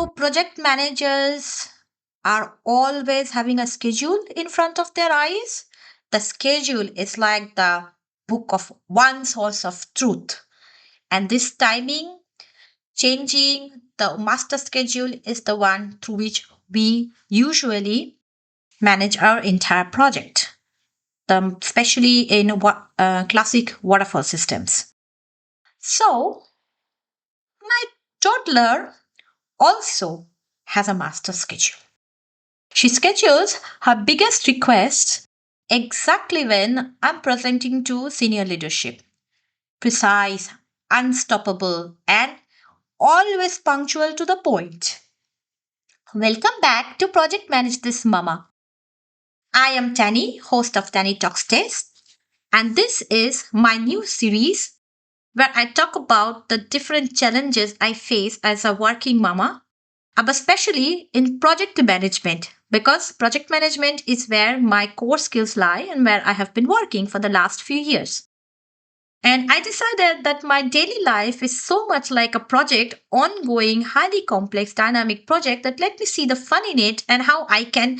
project managers are always having a schedule in front of their eyes. The schedule is like the book of one source of truth. And this timing, changing the master schedule is the one through which we usually manage our entire project, especially in classic waterfall systems. So, my toddler also has a master schedule. She schedules her biggest requests exactly when I'm presenting to senior leadership. Precise, unstoppable, and always punctual to the point. Welcome back to Project Manage This Mama. I am Tani, host of Tani Talks Test, and this is my new series where I talk about the different challenges I face as a working mama, but especially in project management, because project management is where my core skills lie and where I have been working for the last few years. And I decided that my daily life is so much like a project, ongoing, highly complex, dynamic project, that let me see the fun in it and how I can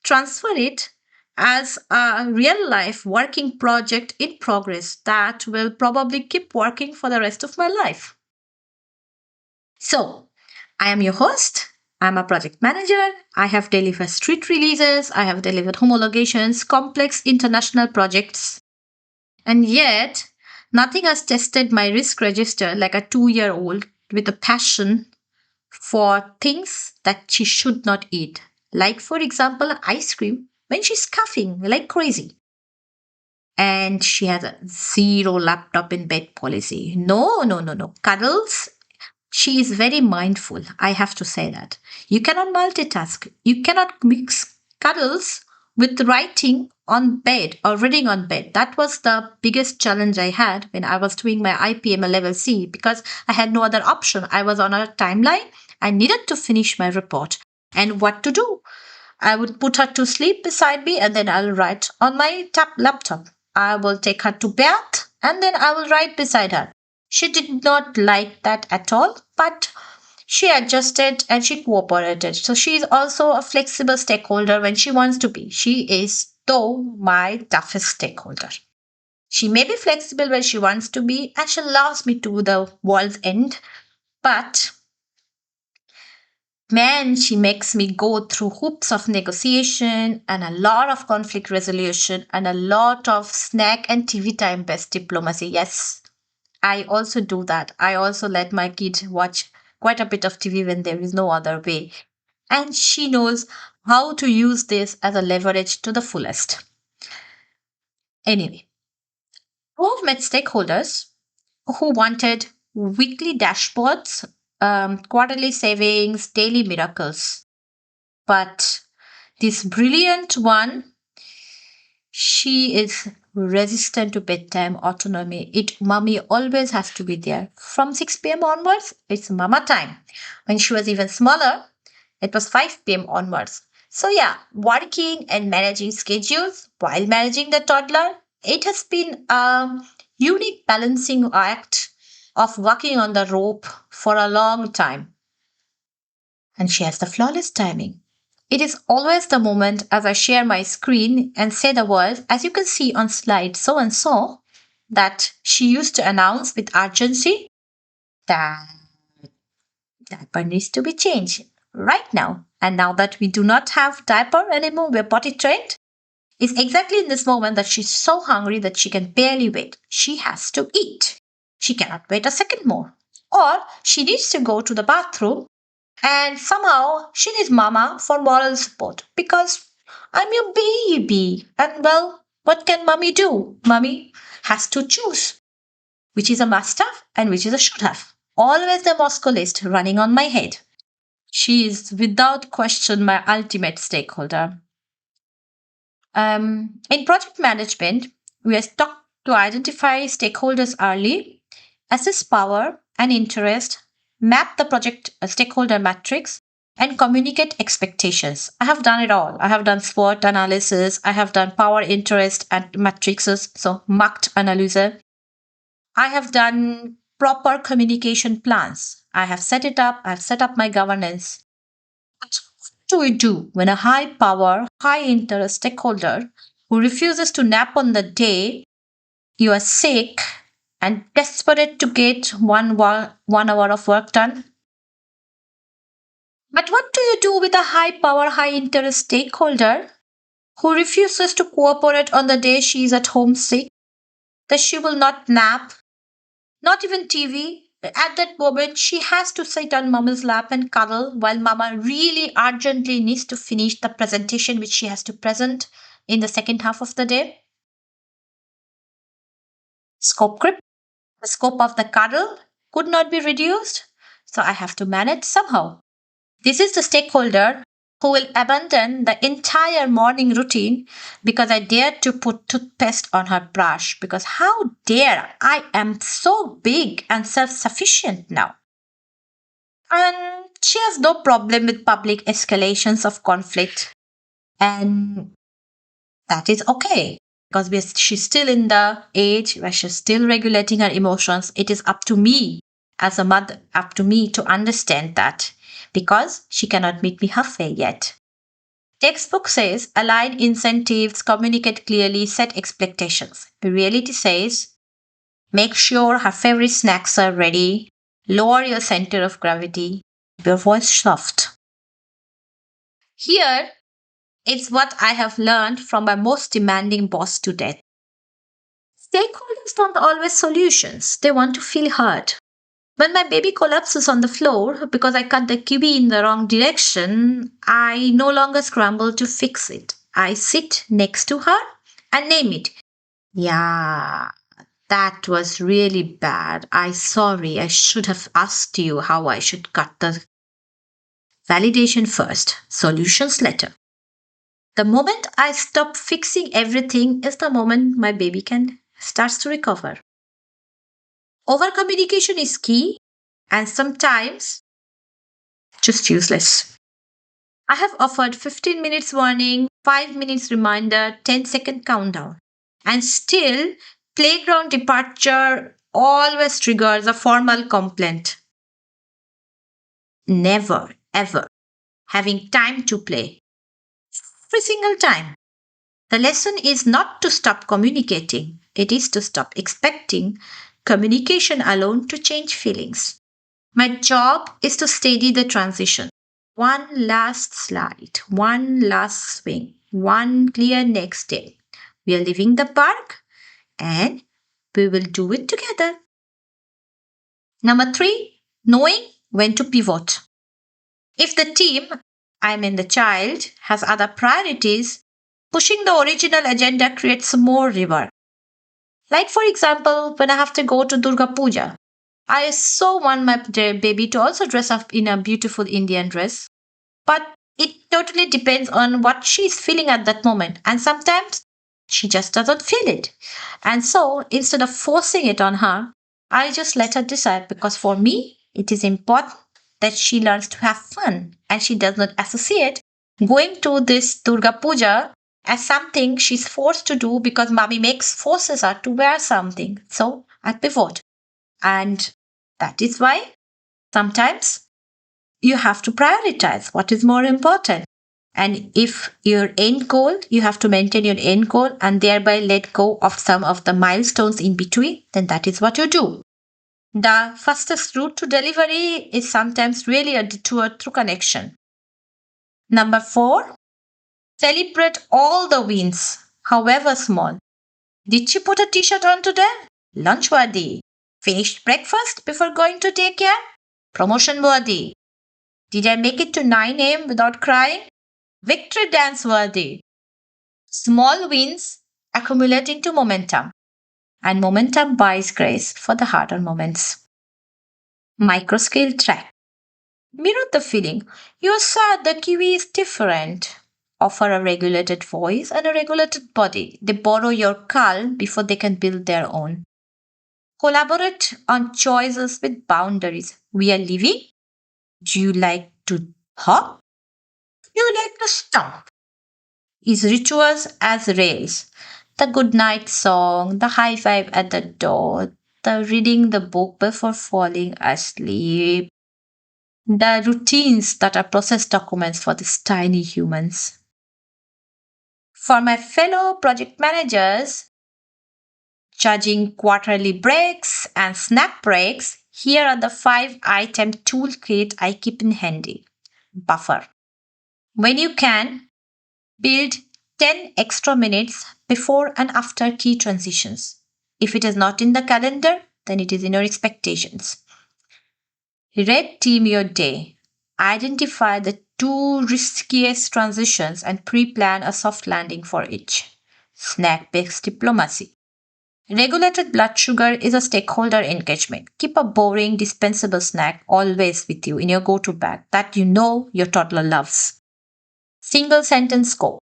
transfer it as a real life working project in progress that will probably keep working for the rest of my life. So, I am your host. I'm a project manager. I have delivered street releases, I have delivered homologations, complex international projects, and yet nothing has tested my risk register like a 2-year-old with a passion for things that she should not eat. Like, for example, ice cream when she's coughing like crazy. And she has a zero laptop in bed policy. No, no, no, no. Cuddles. She is very mindful. I have to say that. You cannot multitask. You cannot mix cuddles with writing on bed or reading on bed. That was the biggest challenge I had when I was doing my IPM level C, because I had no other option. I was on a timeline. I needed to finish my report. And what to do? I would put her to sleep beside me and then I'll write on my laptop. I will take her to bed and then I will write beside her. She did not like that at all, but she adjusted and she cooperated. So she is also a flexible stakeholder when she wants to be. She is, though, my toughest stakeholder. She may be flexible when she wants to be, and she loves me to the world's end, but man, she makes me go through hoops of negotiation and a lot of conflict resolution and a lot of snack and TV time based diplomacy. Yes, I also do that. I also let my kid watch quite a bit of TV when there is no other way. And she knows how to use this as a leverage to the fullest. Anyway, I've met stakeholders who wanted weekly dashboards, quarterly savings, daily miracles. But this brilliant one, she is resistant to bedtime autonomy. Mommy always has to be there. From 6 p.m. onwards, it's mama time. When she was even smaller, it was 5 p.m. onwards. So yeah, working and managing schedules while managing the toddler, it has been a unique balancing act of walking on the rope for a long time. And she has the flawless timing. It is always the moment as I share my screen and say the words, as you can see on slide so and so, that she used to announce with urgency that diaper needs to be changed right now. And now that we do not have diaper anymore, we're potty trained. It's exactly in this moment that she's so hungry that she can barely wait. She has to eat. She cannot wait a second more. Or she needs to go to the bathroom and somehow she needs mama for moral support because I'm your baby. And well, what can mommy do? Mommy has to choose which is a must have and which is a should have. Always the Moscow list running on my head. She is without question my ultimate stakeholder. In project management, we are taught to identify stakeholders early, assess power and interest, map the project stakeholder matrix, and communicate expectations. I have done it all. I have done SWOT analysis. I have done power, interest, and matrices, so marked analysis. I have done proper communication plans. I have set it up, I've set up my governance. But what do we do when a high power, high interest stakeholder who refuses to nap on the day you are sick and desperate to get 1 hour of work done? But what do you do with a high power, high interest stakeholder who refuses to cooperate on the day she is at home sick, that she will not nap, not even TV? At that moment, she has to sit on mama's lap and cuddle while mama really urgently needs to finish the presentation which she has to present in the second half of the day. Scope creep. The scope of the cuddle could not be reduced, so I have to manage somehow. This is the stakeholder who will abandon the entire morning routine because I dared to put toothpaste on her brush. Because how dare I am so big and self sufficient now. And she has no problem with public escalations of conflict. And that is okay because she's still in the age where she's still regulating her emotions. It is up to me as a mother, up to me to understand that because she cannot meet me halfway yet. Textbook says align incentives, communicate clearly, set expectations. Reality says make sure her favorite snacks are ready, lower your center of gravity, your voice soft. Here, it's what I have learned from my most demanding boss to date. Stakeholders don't always solutions. They want to feel heard. When my baby collapses on the floor because I cut the kiwi in the wrong direction, I no longer scramble to fix it. I sit next to her and name it. Yeah, that was really bad. I should have asked you how I should cut the validation first, solutions later. The moment I stop fixing everything is the moment my baby can starts to recover. Over communication is key and sometimes just useless. I have offered 15 minutes warning, 5 minutes reminder, 10-second countdown. And still, playground departure always triggers a formal complaint. Never, ever having time to play. Every single time. The lesson is not to stop communicating, it is to stop expecting communication alone to change feelings. My job is to steady the transition. One last slide, one last swing, one clear next step. We are leaving the park and we will do it together. Number 3, knowing when to pivot. If the team, I mean the child, has other priorities, pushing the original agenda creates more rework. Like, for example, when I have to go to Durga Puja, I so want my baby to also dress up in a beautiful Indian dress. But it totally depends on what she's feeling at that moment. And sometimes she just doesn't feel it. And so instead of forcing it on her, I just let her decide because for me, it is important that she learns to have fun and she does not associate going to this Durga Puja as something she's forced to do because mommy forces her to wear something. So I pivot. And that is why sometimes you have to prioritize what is more important. And if your end goal, you have to maintain your end goal and thereby let go of some of the milestones in between, then that is what you do. The fastest route to delivery is sometimes really a detour through connection. Number 4, celebrate all the wins, however small. Did she put a t-shirt on today? Lunch worthy. Finished breakfast before going to daycare? Promotion worthy. Did I make it to 9 a.m. without crying? Victory dance worthy. Small wins accumulate into momentum, and momentum buys grace for the harder moments. Microscale track. Mirror the feeling. You're sad, the kiwi is different. Offer a regulated voice and a regulated body. They borrow your calm before they can build their own. Collaborate on choices with boundaries. We are leaving. Do you like to hop? Do you like to stomp? Is rituals as rails. The good night song, the high five at the door, the reading the book before falling asleep, the routines that are process documents for these tiny humans. For my fellow project managers, judging quarterly breaks and snack breaks, here are the 5-item toolkit I keep in handy. Buffer. When you can, build 10 extra minutes before and after key transitions. If it is not in the calendar, then it is in your expectations. Red team your day. Identify the two riskiest transitions and pre plan a soft landing for each. Snack based diplomacy. Regulated blood sugar is a stakeholder engagement. Keep a boring, dispensable snack always with you in your go to bag that you know your toddler loves. Single sentence score.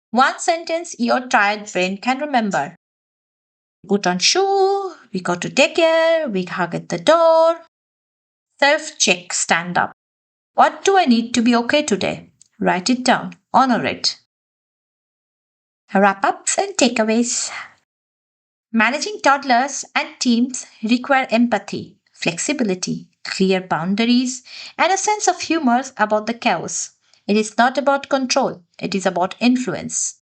One sentence your tired brain can remember. Put on shoe, we go to daycare, we hug at the door. Self check, stand up. What do I need to be okay today? Write it down, honor it. Wrap ups and takeaways. Managing toddlers and teams require empathy, flexibility, clear boundaries, and a sense of humor about the chaos. It is not about control, it is about influence.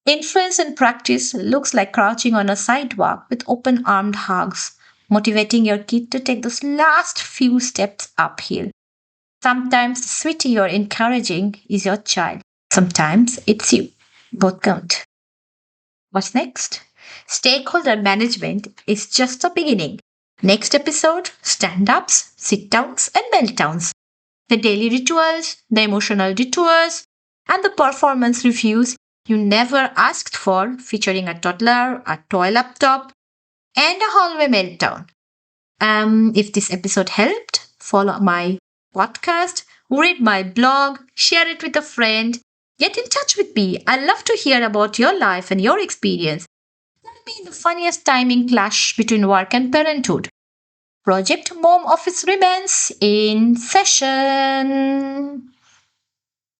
Influence in practice looks like crouching on a sidewalk with open armed hugs, motivating your kid to take those last few steps uphill. Sometimes the sweetie you're encouraging is your child. Sometimes it's you. Both count. What's next? Stakeholder management is just the beginning. Next episode, stand ups, sit downs, and meltdowns. The daily rituals, the emotional detours, and the performance reviews you never asked for, featuring a toddler, a toy laptop, and a hallway meltdown. If this episode helped, follow my podcast, read my blog, share it with a friend, get in touch with me. I love to hear about your life and your experience. Tell me the funniest timing clash between work and parenthood. Project Mom Office remains in session.